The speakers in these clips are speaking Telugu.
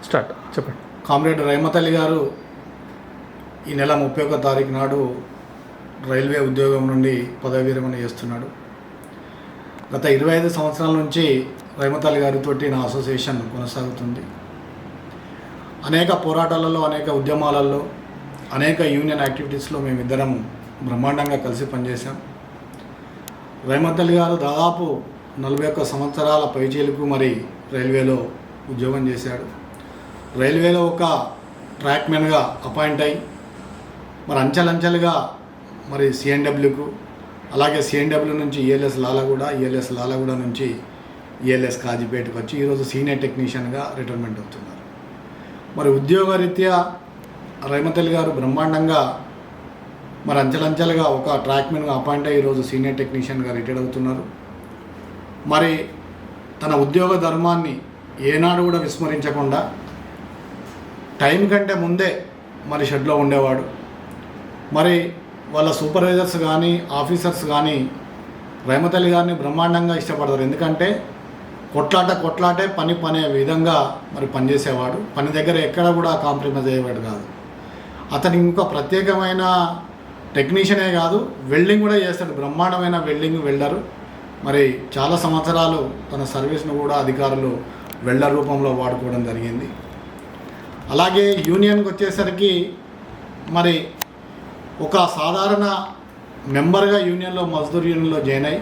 స్టార్ట్ చెప్పండి. కామ్రేడ్ రైమతల్లి గారు ఈ నెల 31వ తారీఖు నాడు రైల్వే ఉద్యోగం నుండి పదవి విరమణ చేస్తున్నాడు. గత 25 సంవత్సరాల నుంచి రైమతల్లి గారితో నా అసోసియేషన్ కొనసాగుతుంది. అనేక పోరాటాలలో, అనేక ఉద్యమాలలో, అనేక యూనియన్ యాక్టివిటీస్లో మేమిద్దరం బ్రహ్మాండంగా కలిసి పనిచేశాం. రైమతల్లి గారు దాదాపు 41 సంవత్సరాల పైచేలకు మరి రైల్వేలో ఉద్యోగం చేశాడు. రైల్వేలో ఒక ట్రాక్మెన్గా అపాయింట్ అయ్యి మరి అంచెలంచెలుగా మరి సిఎన్డబ్ల్యూకు, అలాగే సిఎన్డబ్ల్యూ నుంచి ఈఎల్ఎస్ లాలగూడ నుంచి ఈఎల్ఎస్ కాజీపేటకు వచ్చి ఈరోజు సీనియర్ టెక్నీషియన్గా రిటైర్మెంట్ అవుతున్నారు. మరి ఉద్యోగరీత్యా రైమతల్లి గారు బ్రహ్మాండంగా మరి అంచెలంచెలుగా ఒక ట్రాక్మెన్గా అపాయింట్ అయ్యి ఈరోజు సీనియర్ టెక్నీషియన్గా రిటైర్ అవుతున్నారు. మరి తన ఉద్యోగ ధర్మాన్ని ఏనాడు కూడా విస్మరించకుండా టైం కంటే ముందే మరి షెడ్లో ఉండేవాడు. మరి వాళ్ళ సూపర్వైజర్స్ కానీ ఆఫీసర్స్ కానీ రైమతల్లి గారిని బ్రహ్మాండంగా ఇష్టపడతారు. ఎందుకంటే కొట్లాటే పనే విధంగా మరి పనిచేసేవాడు. పని దగ్గర ఎక్కడ కూడా కాంప్రమైజ్ అయ్యేవాడు కాదు. అతనికి ఇంకా ప్రత్యేకమైన టెక్నీషియనే కాదు, వెల్డింగ్ కూడా చేస్తాడు. బ్రహ్మాండమైన వెల్డరు. మరి చాలా సంవత్సరాలు తన సర్వీస్ను కూడా అధికారులు వెల్డర్ రూపంలో వాడుకోవడం జరిగింది. అలాగే యూనియన్కి వచ్చేసరికి మరి ఒక సాధారణ మెంబర్గా యూనియన్లో మజ్దూర్ యూనియన్లో జాయిన్ అయ్యి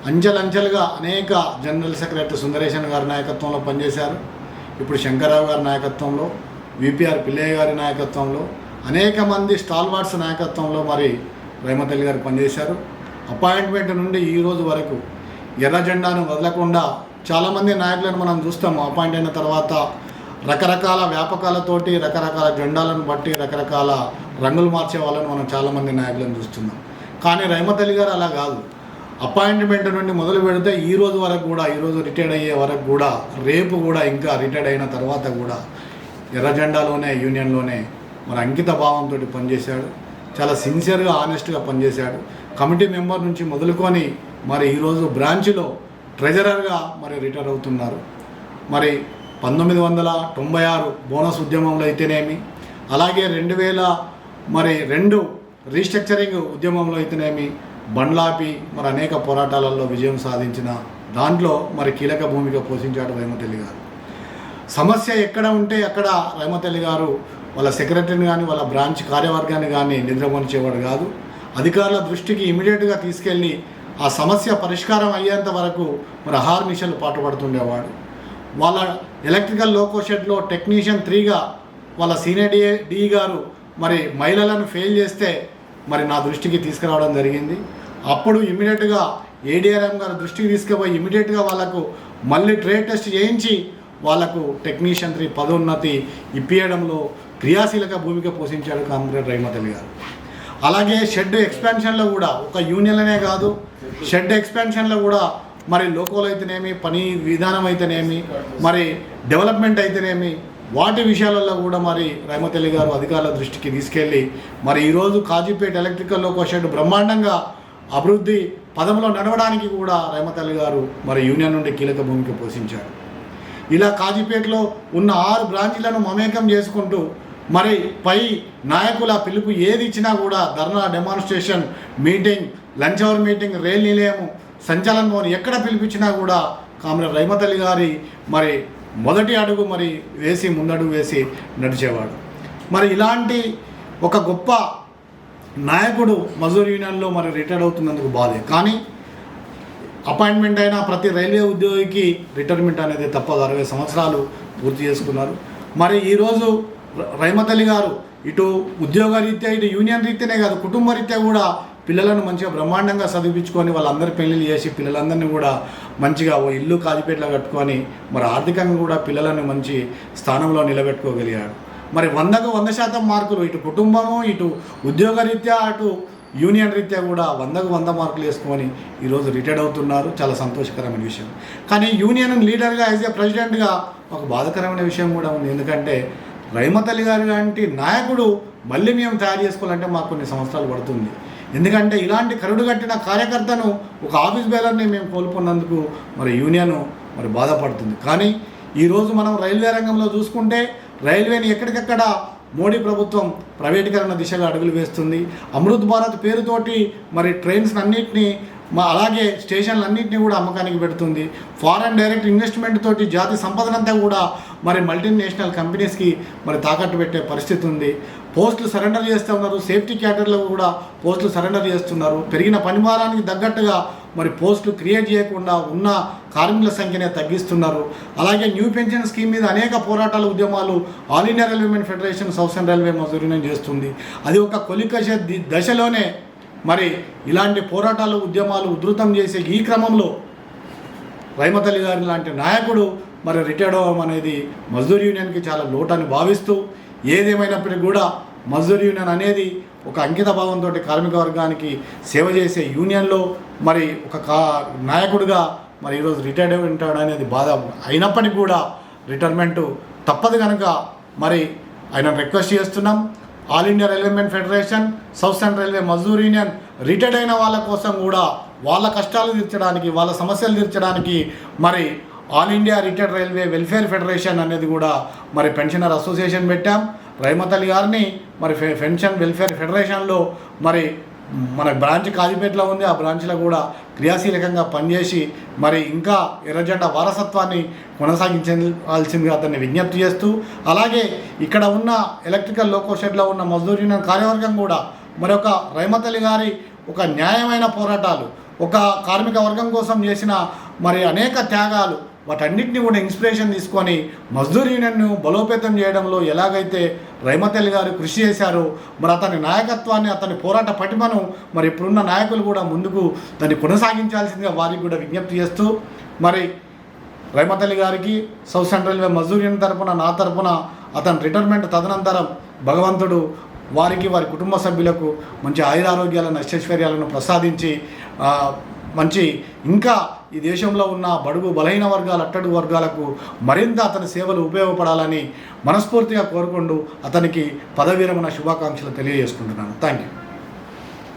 అంచెలంచెలుగా అనేక జనరల్ సెక్రటరీ సుందరేశన్ గారి నాయకత్వంలో పనిచేశారు. ఇప్పుడు శంకర్రావు గారి నాయకత్వంలో, విపిఆర్ పిల్లయ్య గారి నాయకత్వంలో, అనేక మంది స్టాల్వార్డ్స్ నాయకత్వంలో మరి రైమతల్లి గారు పనిచేశారు. అపాయింట్మెంట్ నుండి ఈ రోజు వరకు ఎర్ర జెండాను వదలకుండా చాలామంది నాయకులను మనం చూస్తాము. అపాయింట్ అయిన తర్వాత రకరకాల వ్యాపకాలతోటి, రకరకాల జెండాలను బట్టి, రకరకాల రంగులు మార్చే వాళ్ళని మనం చాలామంది నాయకులను చూస్తున్నాం. కానీ రైమతల్లి గారు అలా కాదు. అపాయింట్మెంట్ నుండి మొదలు పెడితే ఈ రోజు వరకు కూడా, ఈరోజు రిటైర్డ్ అయ్యే వరకు కూడా, రేపు కూడా, ఇంకా రిటైర్డ్ అయిన తర్వాత కూడా ఎర్ర జెండాలోనే యూనియన్లోనే మరి అంకిత భావంతో పనిచేశాడు. చాలా సిన్సియర్గా, ఆనెస్ట్గా పనిచేశాడు. కమిటీ మెంబర్ నుంచి మొదలుకొని మరి ఈరోజు బ్రాంచ్లో ట్రెజరర్గా మరి రిటైర్ అవుతున్నారు. మరి 1996 బోనస్ ఉద్యమంలో అయితేనేమి, అలాగే 2002 రీస్ట్రక్చరింగ్ ఉద్యమంలో అయితేనేమి, బండ్లాపి మరి అనేక పోరాటాలలో విజయం సాధించిన దాంట్లో మరి కీలక భూమిక పోషించాడు రైమతల్లి గారు. సమస్య ఎక్కడ ఉంటే అక్కడ రైమతల్లి గారు వాళ్ళ సెక్రటరీని కానీ, వాళ్ళ బ్రాంచ్ కార్యవర్గాన్ని కానీ నిద్రమనిచేవాడు కాదు. అధికారుల దృష్టికి ఇమీడియట్గా తీసుకెళ్ళి ఆ సమస్య పరిష్కారం అయ్యేంత వరకు మరి అహర్నిశలు పాటుపడుతుండేవాడు. వాళ్ళ ఎలక్ట్రికల్ లోకో షెడ్లో టెక్నీషియన్ 3గా వాళ్ళ సీనియర్ డి గారు మరి మహిళలను ఫెయిల్ చేస్తే మరి నా దృష్టికి తీసుకురావడం జరిగింది. అప్పుడు ఇమీడియట్గా ఏడీఆర్ఎం గారి దృష్టికి తీసుకుపోయి ఇమీడియట్గా వాళ్ళకు మళ్ళీ ట్రేడ్ టెస్ట్ చేయించి వాళ్ళకు టెక్నీషియన్ 3 పదోన్నతి ఇప్పించడంలో క్రియాశీలక భూమిక పోషించాడు కామ్రేడ్ రైమతల్లి గారు. అలాగే షెడ్ ఎక్స్పాన్షన్లో కూడా, ఒక యూనియన్లనే కాదు, షెడ్ ఎక్స్పాన్షన్లో కూడా మరి లోకోలు అయితేనేమి, పని విధానం అయితేనేమి, మరి డెవలప్మెంట్ అయితేనేమి, వాటి విషయాలలో కూడా మరి రైమతల్లి గారు అధికారుల దృష్టికి తీసుకెళ్ళి మరి ఈరోజు కాజీపేట ఎలక్ట్రికల్ లోకో షెడ్ బ్రహ్మాండంగా అభివృద్ధి పదంలో నడవడానికి కూడా రైమతల్లి గారు మరి యూనియన్ నుండి కీలక భూమిక పోషించారు. ఇలా కాజీపేటలో ఉన్న 6 బ్రాంచీలను మమేకం చేసుకుంటూ మరి పై నాయకుల పిలుపు ఏది ఇచ్చినా కూడా dharna, demonstration, meeting, lunch hour meeting, rail నిలయము, సంచలన భవన్ ఎక్కడ పిలిపించినా కూడా కామ్రేడ్ రైమతల్లి గారి మరి మొదటి అడుగు మరి ముందడుగు వేసి నడిచేవాడు. మరి ఇలాంటి ఒక గొప్ప నాయకుడు మజ్దూర్ యూనియన్లో మరి రిటైర్ అవుతున్నందుకు బాధే. కానీ అపాయింట్మెంట్ అయిన ప్రతి రైల్వే ఉద్యోగికి రిటైర్మెంట్ అనేది తప్పదు. 60 సంవత్సరాలు పూర్తి చేసుకున్నారు. మరి ఈరోజు రైమతల్లి గారు ఇటు ఉద్యోగ రీత్యా, ఇటు యూనియన్ రీత్యానే కాదు, కుటుంబ రీత్యా కూడా పిల్లలను మంచిగా బ్రహ్మాండంగా చదివించుకొని వాళ్ళందరి పెళ్లిళ్ళు చేసి పిల్లలందరినీ కూడా మంచిగా ఓ ఇల్లు కాజీపేటలో కట్టుకొని మరి ఆర్థికంగా కూడా పిల్లలను మంచి స్థానంలో నిలబెట్టుకోగలిగాడు. మరి 100కు 100% మార్కులు ఇటు కుటుంబము, ఇటు ఉద్యోగ రీత్యా, అటు యూనియన్ రీత్యా కూడా 100కు 100 మార్కులు వేసుకొని ఈరోజు రిటైర్డ్ అవుతున్నారు. చాలా సంతోషకరమైన విషయం. కానీ యూనియన్ లీడర్గా, యాజ్ ఏ ప్రెసిడెంట్గా ఒక బాధాకరమైన విషయం కూడా ఉంది. ఎందుకంటే రైమతల్లి గారి లాంటి నాయకుడు మళ్ళీ మేము తయారు చేసుకోవాలంటే మాకు కొన్ని సంవత్సరాలు పడుతుంది. ఎందుకంటే ఇలాంటి కరుడు కట్టిన కార్యకర్తను, ఒక ఆఫీస్ బేలర్ని మేము కోల్పోన్నందుకు మరి యూనియన్ మరి బాధపడుతుంది. కానీ ఈరోజు మనం రైల్వే రంగంలో చూసుకుంటే రైల్వేని ఎక్కడికక్కడ మోడీ ప్రభుత్వం ప్రైవేటీకరణ దిశగా అడుగులు వేస్తుంది. అమృత్ భారత్ పేరుతోటి మరి ట్రైన్స్ అన్నింటినీ అలాగే స్టేషన్లన్నింటినీ కూడా అమ్మకానికి పెడుతుంది. ఫారెన్ డైరెక్ట్ ఇన్వెస్ట్మెంట్ తోటి జాతి సంపదనంతా కూడా మరి మల్టీనేషనల్ కంపెనీస్కి మరి తాకట్టు పెట్టే పరిస్థితి ఉంది. పోస్టులు సరెండర్ చేస్తూ ఉన్నారు. సేఫ్టీ క్యాటర్లకు కూడా పోస్టులు సరెండర్ చేస్తున్నారు. పెరిగిన పనిభారానికి తగ్గట్టుగా మరి పోస్టులు క్రియేట్ చేయకుండా ఉన్న కార్మికుల సంఖ్యనే తగ్గిస్తున్నారు. అలాగే న్యూ పెన్షన్ స్కీమ్ మీద అనేక పోరాటాలు ఉద్యమాలు all India railwaymen federation southern railway Mazdoor union చేస్తుంది. అది ఒక కొలికష దశలోనే మరి ఇలాంటి పోరాటాలు ఉద్యమాలు ఉధృతం చేసే ఈ క్రమంలో రైమత్ అలీ గారి లాంటి నాయకుడు మరి రిటైర్డ్ అవ్వడం అనేది మజ్దూర్ యూనియన్కి చాలా లోటని భావిస్తూ, ఏదేమైనప్పటికీ కూడా మజ్దూర్ యూనియన్ అనేది ఒక అంకిత భావంతో కార్మిక వర్గానికి సేవ చేసే యూనియన్లో మరి ఒక నాయకుడిగా మరి ఈరోజు రిటైర్డ్ అయి ఉంటాడు అనేది బాధ అయినప్పటికీ కూడా రిటైర్మెంటు తప్పదు కనుక మరి ఆయన రిక్వెస్ట్ చేస్తున్నాం. All India railwaymen federation southern railway Mazdoor union retired అయిన వాళ్ళ కోసం కూడా వాళ్ళ కష్టాలు తీర్చడానికి, వాళ్ళ సమస్యలు తీర్చడానికి మరి all India retired railway welfare federation అనేది కూడా మరి పెన్షనర్ అసోసియేషన్ పెట్టాం. రైమత్ అలీ గారిని మరి పెన్షన్ వెల్ఫేర్ ఫెడరేషన్లో మరి మన బ్రాంచ్ కాజీపేటలో ఉంది. ఆ బ్రాంచ్లో కూడా క్రియాశీలకంగా పనిచేసి మరి ఇంకా ఎర్రజెండా వారసత్వాన్ని కొనసాగించాల్సిందిగా అతన్ని విజ్ఞప్తి చేస్తూ, అలాగే ఇక్కడ ఉన్న ఎలక్ట్రికల్ లోకో షెడ్లో ఉన్న మజ్దూర్ యూనియన్ కార్యవర్గం కూడా మరొక రైమత్ అలీ గారి ఒక న్యాయమైన పోరాటాలు, ఒక కార్మిక వర్గం కోసం చేసిన మరి అనేక త్యాగాలు, వాటన్నిటిని కూడా ఇన్స్పిరేషన్ తీసుకొని మజ్దూర్ యూనియన్ను బలోపేతం చేయడంలో ఎలాగైతే రైమత్ అలీ గారు కృషి చేశారో మరి అతని నాయకత్వాన్ని, అతని పోరాట పటిమను మరి ఇప్పుడున్న నాయకులు కూడా ముందుకు దాన్ని కొనసాగించాల్సిందిగా వారికి కూడా విజ్ఞప్తి చేస్తూ, మరి రైమత్ అలీ గారికి సౌతర్న్ రైల్వే మజ్దూర్ యూనియన్ తరపున, నా తరపున అతని రిటైర్మెంట్ తదనంతరం భగవంతుడు వారికి వారి కుటుంబ సభ్యులకు మంచి ఆయురారోగ్యాలను అష్టైశ్వర్యాలను ప్రసాదించి మంచి ఇంకా ఈ దేశంలో ఉన్న బడుగు బలహీన వర్గాలు, అట్టడుగు వర్గాలకు మరింత అతని సేవలు ఉపయోగపడాలని మనస్ఫూర్తిగా కోరుకుంటూ అతనికి పదవీ విరమణ శుభాకాంక్షలు తెలియజేసుకుంటున్నాను. Thank you.